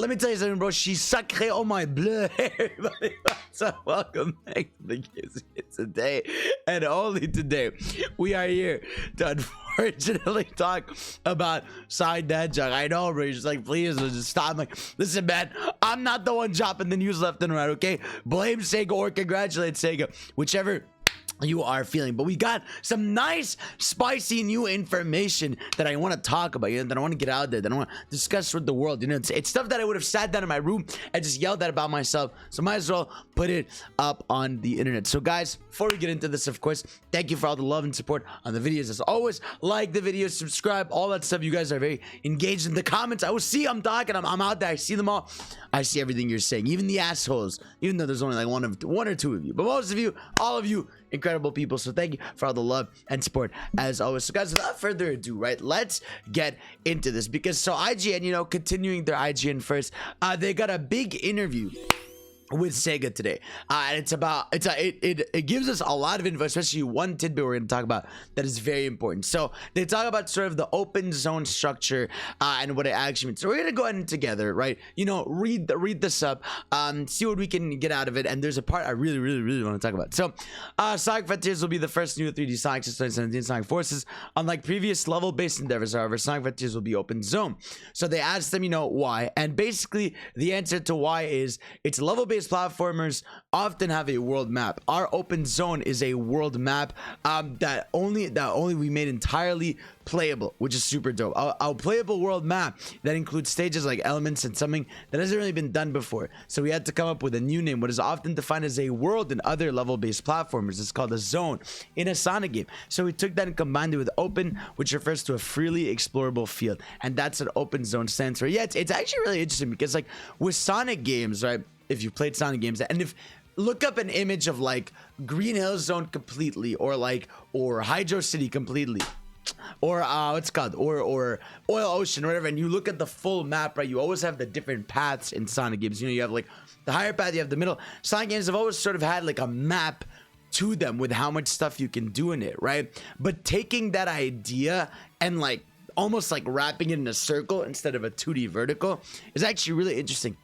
Let me tell you something, bro. She's sacré on my blood. Everybody, what's up? Welcome back to the kids. Today, and only today, we are here to unfortunately talk about Sonic the Hedgehog. I know, bro. She's like, please, just stop. I'm like, listen, man, I'm not the one dropping the news left and right, okay? Blame Sega or congratulate Sega, whichever you are feeling. But we got some nice spicy new information that I want to talk about, that I want to get out there, that I want to discuss with the world. It's stuff that I would have sat down in my room and just yelled at about myself, so might as well put it up on the internet. So guys, before we get into this, of course, thank you for all the love and support on the videos. As always, like the videos, subscribe, all that stuff. You guys are very engaged in the comments. I will see, I'm talking, I'm out there, I see them all. I see everything you're saying, even the assholes, even though there's only like one or two of you, but most of you, all of you, incredible people. So thank you for all the love and support as always. So guys, without further ado, right, let's get into this, because so IGN, continuing their IGN first, they got a big interview with Sega today, and it gives us a lot of info, especially one tidbit we're going to talk about that is very important. So they talk about sort of the open zone structure and what it actually means. So we're going to go ahead and together, right, read this up, see what we can get out of it. And there's a part I really want to talk about. So Sonic Frontiers will be the first new 3D Sonic since 2017 Sonic Forces. Unlike previous level-based endeavors, however, Sonic Frontiers will be open zone. So they asked them, why, and basically the answer to why is it's level-based platformers often have a world map. Our open zone is a world map that only we made entirely playable, which is super dope. Our playable world map that includes stages like elements and something that hasn't really been done before. So we had to come up with a new name, what is often defined as a world in other level-based platformers. It's called a zone in a Sonic game. So we took that and combined it with open, which refers to a freely explorable field, and that's what open zone stands for. Yeah, it's actually really interesting, because like with Sonic games, right, if you played Sonic games, and if look up an image of like Green Hill Zone completely, or Hydro City completely, or what's it called, or Oil Ocean or whatever, and you look at the full map, right, you always have the different paths in Sonic games. You have like the higher path, you have the middle. Sonic games have always sort of had like a map to them with how much stuff you can do in it, right? But taking that idea and like almost like wrapping it in a circle instead of a 2D vertical is actually really interesting.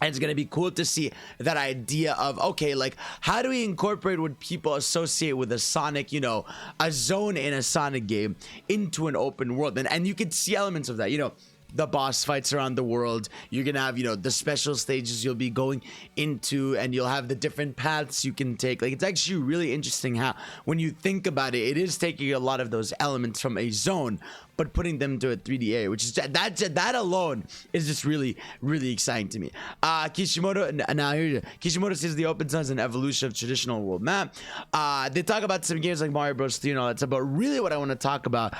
And it's going to be cool to see that idea of, okay, like, how do we incorporate what people associate with a Sonic, a zone in a Sonic game into an open world? And you can see elements of that, the boss fights around the world. You're going to have, the special stages you'll be going into, and you'll have the different paths you can take. Like, it's actually really interesting how, when you think about it, it is taking a lot of those elements from a zone, but putting them to a 3D area, which is that alone is just really exciting to me. Kishimoto says the open zone is an evolution of traditional world map. They talk about some games like Mario Bros. 3 and all that stuff, but really what I want to talk about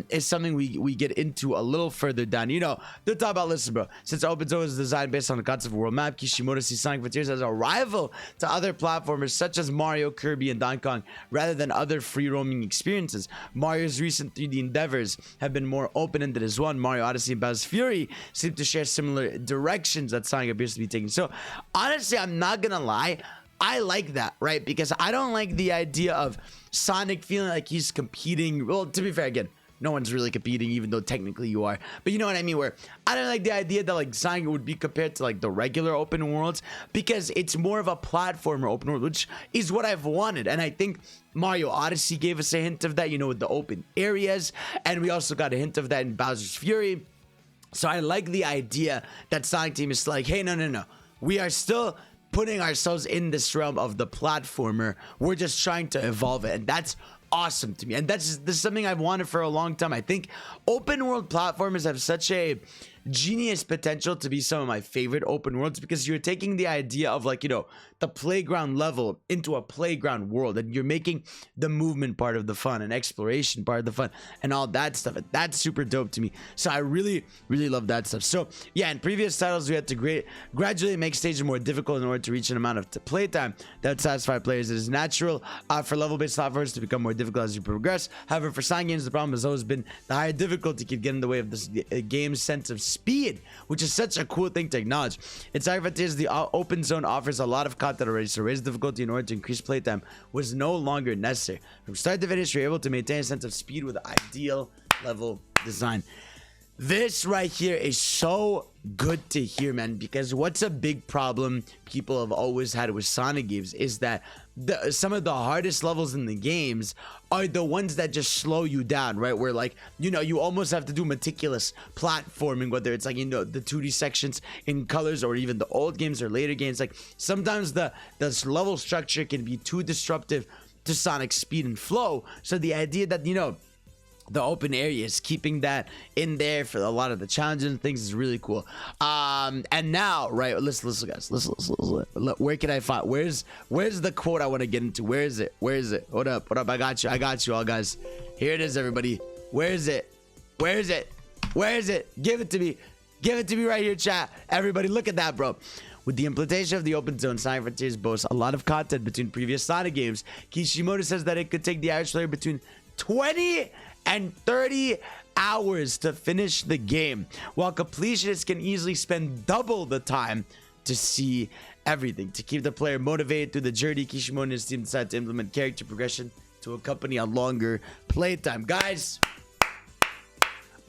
is something we get into a little further down. They'll talk about, listen, bro, since open zone is designed based on the concept of world map, Kishimoto sees Sonic Frontiers as a rival to other platformers such as Mario, Kirby, and Donkey Kong, rather than other free roaming experiences. Mario's recent 3D endeavors have been more open-ended as well. Mario Odyssey and Bowser's Fury seem to share similar directions that Sonic appears to be taking. So honestly, I'm not gonna lie, I like that, right? Because I don't like the idea of Sonic feeling like he's competing. Well, to be fair, again, no one's really competing, even though technically you are. But you know what I mean? Where I don't like the idea that like Sonic would be compared to like the regular open worlds, because it's more of a platformer open world, which is what I've wanted. And I think Mario Odyssey gave us a hint of that, with the open areas. And we also got a hint of that in Bowser's Fury. So I like the idea that Sonic Team is like, hey, no. We are still putting ourselves in this realm of the platformer. We're just trying to evolve it. And that's awesome to me, and this is something I've wanted for a long time. I think open world platformers have such a genius potential to be some of my favorite open worlds, because you're taking the idea of like the playground level into a playground world, and you're making the movement part of the fun and exploration part of the fun and all that stuff, and that's super dope to me. So I really love that stuff. So yeah, in previous titles we had to gradually make stages more difficult in order to reach an amount of playtime that would satisfy players. It is natural for level-based platformers to become more difficult as you progress. However, for Sonic games, the problem has always been the higher difficulty could get in the way of this game's sense of speed, which is such a cool thing to acknowledge. In Sonic Frontiers, the open zone offers a lot of content already, so raise difficulty in order to increase playtime was no longer necessary. From start to finish, you're able to maintain a sense of speed with ideal level design. This right here is so good to hear, man, because what's a big problem people have always had with Sonic games is that some of the hardest levels in the games are the ones that just slow you down, right? Where, like, you know, you almost have to do meticulous platforming, whether it's like, you know, the 2D sections in colors or even the old games or later games. Like, sometimes the level structure can be too disruptive to Sonic's speed and flow. So the idea that, you know, the open areas, keeping that in there for a lot of the challenges and things is really cool. And now, right, listen guys, listen. Where can I find, where's the quote I want to get into? Where is it? Hold up, I got you all, guys. Here it is, everybody. Where is it? Give it to me right here, chat. Everybody, look at that, bro. With the implementation of the open zone, Sonic Frontiers boasts a lot of content between previous Sonic games. Kishimoto says that it could take the average player between 20 and 30 hours to finish the game, while completionists can easily spend double the time to see everything. To keep the player motivated through the journey, Kishimoto and his team decided to implement character progression to accompany a longer playtime. Guys,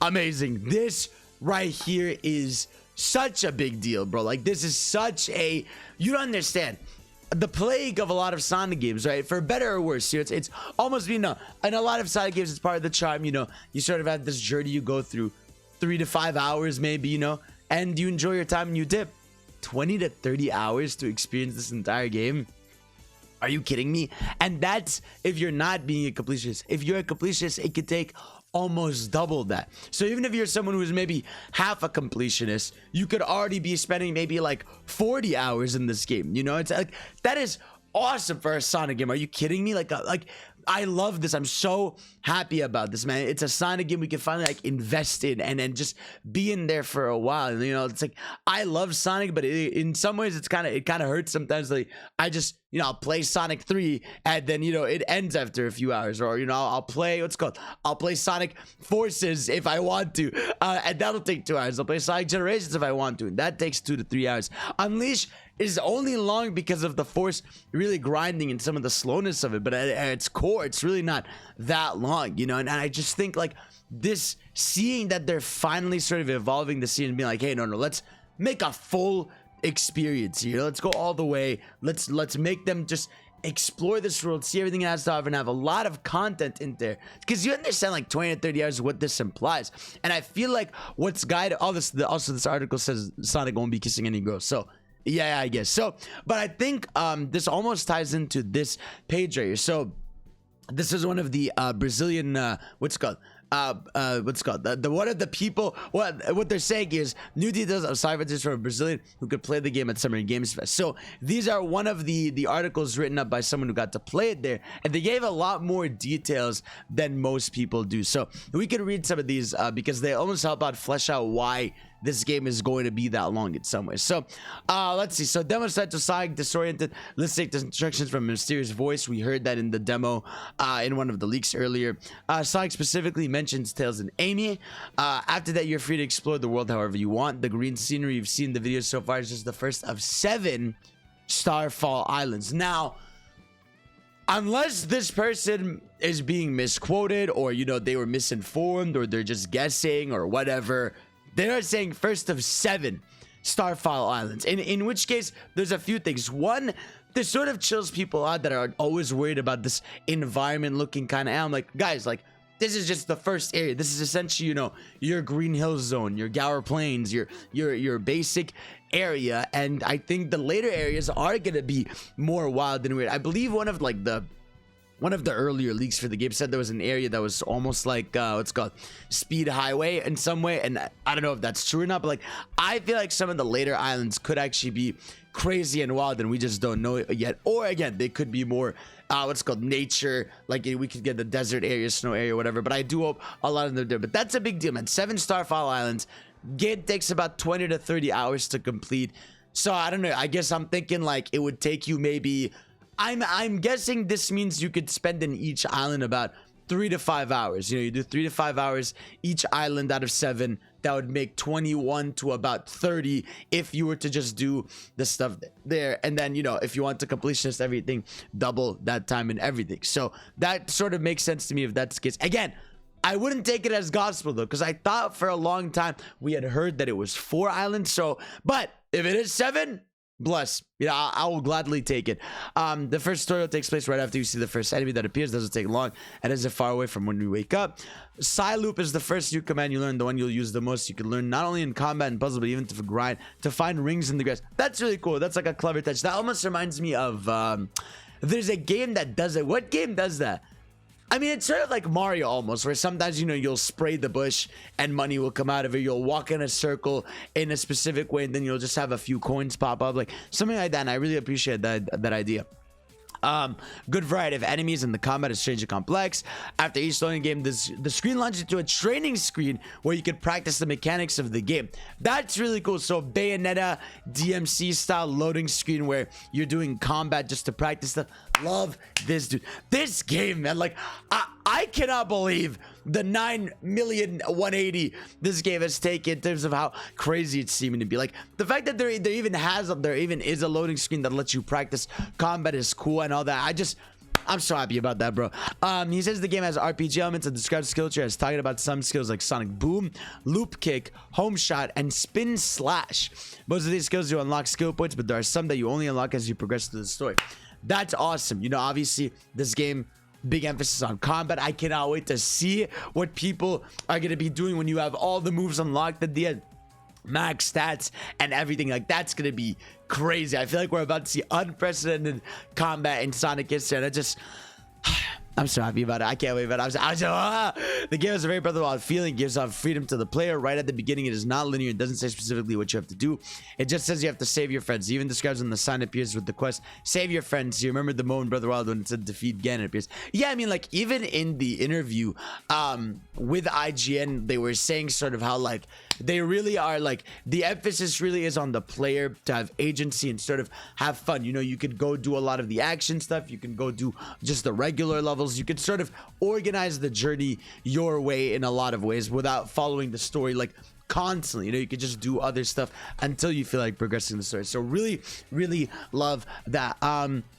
amazing. This right here is such a big deal, bro. Like, this is such a, you don't understand the plague of a lot of Sonic games, right? For better or worse, you know, it's almost, you know, in a lot of Sonic games, it's part of the charm, you know, you sort of have this journey you go through 3 to 5 hours maybe, you know, and you enjoy your time and you dip 20 to 30 hours to experience this entire game. Are you kidding me? And that's if you're not being a completionist. If you're a completionist, it could take almost double that. So even if you're someone who's maybe half a completionist, you could already be spending maybe like 40 hours in this game. You know, it's like, that is awesome for a Sonic game. Are you kidding me? Like I love this. I'm so happy about this, man. It's a Sonic game we can finally like invest in and then just be in there for a while. And, you know, it's like, I love Sonic, but in some ways it kind of hurts sometimes. Like, I just, you know, I'll play Sonic 3 and then, you know, it ends after a few hours, or, you know, I'll play I'll play Sonic Forces if I want to, and that'll take 2 hours. I'll play Sonic Generations if I want to, and that takes 2 to 3 hours. Unleash is only long because of the force really grinding and some of the slowness of it, but at its core, it's really not that long, you know. And I just think, like, this, seeing that they're finally sort of evolving the scene and being like, hey, no, let's make a full experience here. Let's go all the way. Let's make them just explore this world, see everything it has to offer, and have a lot of content in there, because you understand, like, 20 to 30 hours what this implies. And I feel like what's guided all this, also this article says Sonic won't be kissing any girls, so yeah, I guess so. But I think this almost ties into this page right here. So this is one of the Brazilian what's it called, the one of the people, what they're saying is new details of Cybertist from a Brazilian who could play the game at Summer Games Fest. So these are one of the articles written up by someone who got to play it there, and they gave a lot more details than most people do. So we can read some of these because they almost help out flesh out why this game is going to be that long in some way. So let's see. So demo set to Sonic disoriented. Let's take the instructions from a mysterious voice. We heard that in the demo in one of the leaks earlier. Sonic specifically mentions Tails and Amy. After that, you're free to explore the world however you want. The green scenery you've seen in the video so far is just the first of 7 Starfall Islands. Now, unless this person is being misquoted, or, you know, they were misinformed, or they're just guessing or whatever, they are saying first of 7 Starfall Islands, in which case there's a few things. One, this sort of chills people out that are always worried about this environment looking kind of, I'm like, guys, like, this is just the first area. This is essentially, you know, your Green Hills zone, your Gower Plains, your basic area. And I think the later areas are gonna be more wild and weird. I believe one of the earlier leaks for the game said there was an area that was almost like what's called Speed Highway in some way, and I don't know if that's true or not, but like, I feel like some of the later islands could actually be crazy and wild and we just don't know it yet. Or again, they could be more what's called nature, like we could get the desert area, snow area, whatever. But I do hope a lot of them do. But that's a big deal, man. 7 Starfall Islands. Game takes about 20 to 30 hours to complete. So I don't know, I guess I'm thinking like it would take you maybe, I'm guessing this means you could spend in each island about 3 to 5 hours. You know, you do 3 to 5 hours each island out of 7. That would make 21 to about 30 if you were to just do the stuff there. And then, you know, if you want to completionist everything, double that time and everything. So that sort of makes sense to me if that's the case. Again, I wouldn't take it as gospel though, because I thought for a long time we had heard that it was 4 islands. So, but if it is 7, bless. Yeah, I will gladly take it. The first tutorial takes place right after you see the first enemy that appears. Doesn't take long and isn't far away from when we wake up. Side loop is the first new command you learn, the one you'll use the most. You can learn not only in combat and puzzle, but even to grind, to find rings in the grass. That's really cool. That's like a clever touch. That almost reminds me of there's a game that does it. What game does that? I mean, it's sort of like Mario almost, where sometimes, you know, you'll spray the bush and money will come out of it. You'll walk in a circle in a specific way and then you'll just have a few coins pop up, like something like that. And I really appreciate that idea. Good variety of enemies and the combat is strange and complex. After each loading game, the screen launches into a training screen where you can practice the mechanics of the game. That's really cool. So Bayonetta DMC style loading screen where you're doing combat just to practice stuff. Love this, dude. This game, man, like I cannot believe the 9,180,000 this game has taken in terms of how crazy it's seeming to be. Like the fact that there even is a loading screen that lets you practice combat is cool and all that. I'm so happy about that, bro. He says the game has RPG elements and describes skill tree as talking about some skills like Sonic Boom, Loop Kick, Home Shot, and Spin Slash. Most of these skills you unlock skill points, but there are some that you only unlock as you progress through the story. That's awesome. You know, obviously this game, big emphasis on combat. I cannot wait to see what people are going to be doing when you have all the moves unlocked at the end. Max stats and everything. Like, that's going to be crazy. I feel like we're about to see unprecedented combat in Sonic history. And I'm so happy about it. I can't wait about it. The game has a very Breath of the Wild feeling. Gives off freedom to the player. Right at the beginning, it is not linear. It doesn't say specifically what you have to do. It just says you have to save your friends. It even describes when the sign appears with the quest, save your friends. You remember the moment Breath of the Wild when it said defeat Ganon appears. Yeah, I mean, like, even in the interview with IGN, they were saying sort of how, like, they really are, like, the emphasis really is on the player to have agency and sort of have fun. You know, you could go do a lot of the action stuff. You can go do just the regular levels. You could sort of organize the journey your way in a lot of ways without following the story like constantly. You know, you could just do other stuff until you feel like progressing the story. So really love that.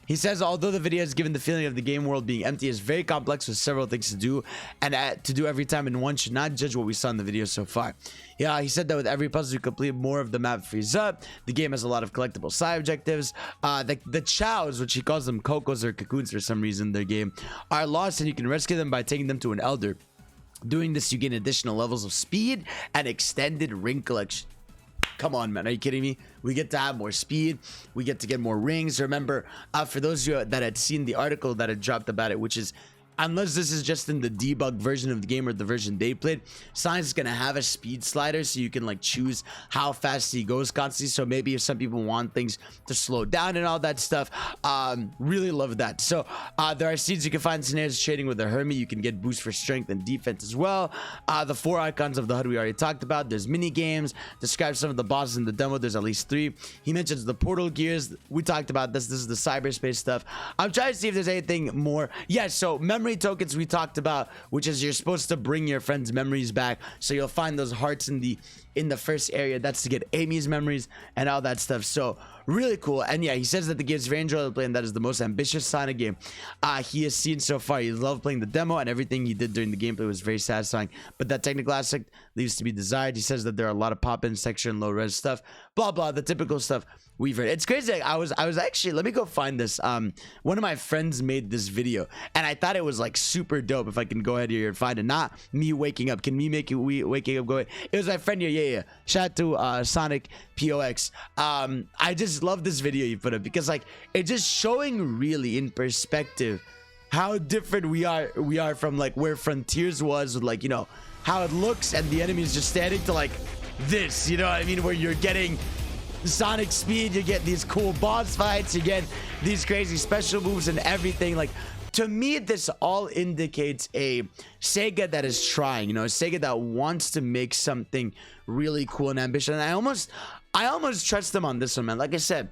He says although the video has given the feeling of the game world being empty, is very complex with several things to do and to do every time, and one should not judge what we saw in the video so far. Yeah, he said that with every puzzle you complete, more of the map frees up. The game has a lot of collectible side objectives. The chows, which he calls them cocos or cocoons for some reason in their game, are lost and you can rescue them by taking them to an elder. Doing this, you gain additional levels of speed and extended ring collection. Come on, man. Are you kidding me? We get to have more speed. We get to get more rings. Remember, for those of you that had seen the article that had dropped about it, which is, unless this is just in the debug version of the game or the version they played, Sonic's gonna have a speed slider so you can like choose how fast he goes constantly. So maybe if some people want things to slow down and all that stuff, really love that. So there are seeds you can find, scenarios trading with a Hermit. You can get boost for strength and defense as well. The 4 icons of the HUD we already talked about. There's mini games. Describe some of the bosses in the demo. There's at least 3. He mentions the portal gears. We talked about this. This is the cyberspace stuff. I'm trying to see if there's anything more. Yeah, so memory tokens we talked about, which is you're supposed to bring your friends' memories back, so you'll find those hearts in the first area. That's to get Amy's memories and all that stuff. So really cool. And yeah, he says that the game is very enjoyable to play and that is the most ambitious Sonic game he has seen so far. He loved playing the demo and everything he did during the gameplay was very satisfying, but that technical aspect leaves to be desired. He says that there are a lot of pop-in, texture, and low res stuff, blah blah, the typical stuff we've heard. It's crazy. I was actually, let me go find this. One of my friends made this video and I thought it was like super dope. If I can go ahead here and find it, not me waking up. Can me make you waking up go ahead? It was my friend here. Yeah. Shout out to Sonic POX. I just love this video you put up because like it's just showing really in perspective how different we are from like where Frontiers was with, like, you know, how it looks and the enemy is just standing to like this, you know what I mean, where you're getting Sonic speed, you get these cool boss fights, you get these crazy special moves and everything. Like, to me, this all indicates a Sega that is trying, you know, a Sega that wants to make something really cool and ambitious. And I almost trust them on this one, man. Like I said,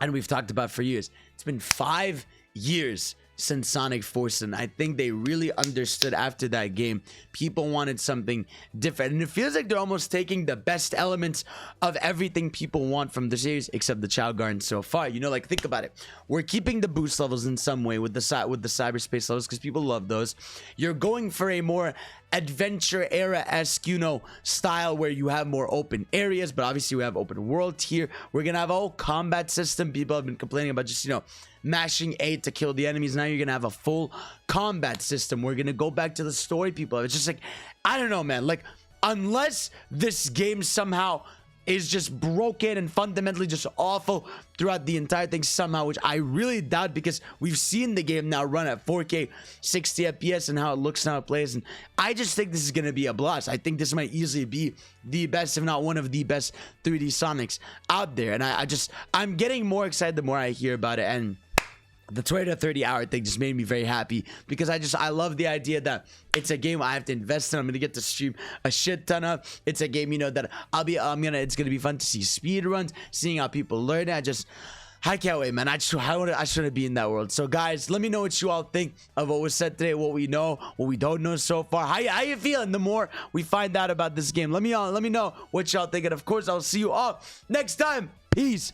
and we've talked about for years, it's been 5 years since Sonic Forces, and I think they really understood after that game people wanted something different, and it feels like they're almost taking the best elements of everything people want from the series except the Chow Garden so far. You know, like, think about it. We're keeping the boost levels in some way with the cyberspace levels because people love those. You're going for a more adventure era-esque, you know, style where you have more open areas, but obviously we have open world here. We're gonna have a whole combat system. People have been complaining about just, you know, mashing A to kill the enemies. Now you're gonna have a full combat system. We're gonna go back to the story, people. It's just like, I don't know, man. Like, unless this game somehow is just broken and fundamentally just awful throughout the entire thing somehow, which I really doubt, because we've seen the game now run at 4K 60 FPS and how it looks now, it plays, and I just think this is going to be a blast. I think this might easily be the best, if not one of the best 3D Sonics out there, and I'm getting more excited the more I hear about it. And the 20 to 30 hour thing just made me very happy, because I love the idea that it's a game I have to invest in. I'm gonna get to stream a shit ton of. It's a game, you know, that it's gonna be fun to see speed runs, seeing how people learn it. I can't wait, man. I just want to be in that world. So guys, let me know what you all think of what was said today, what we know, what we don't know so far. How you feeling the more we find out about this game? Let me know what y'all think, and of course I'll see you all next time. Peace.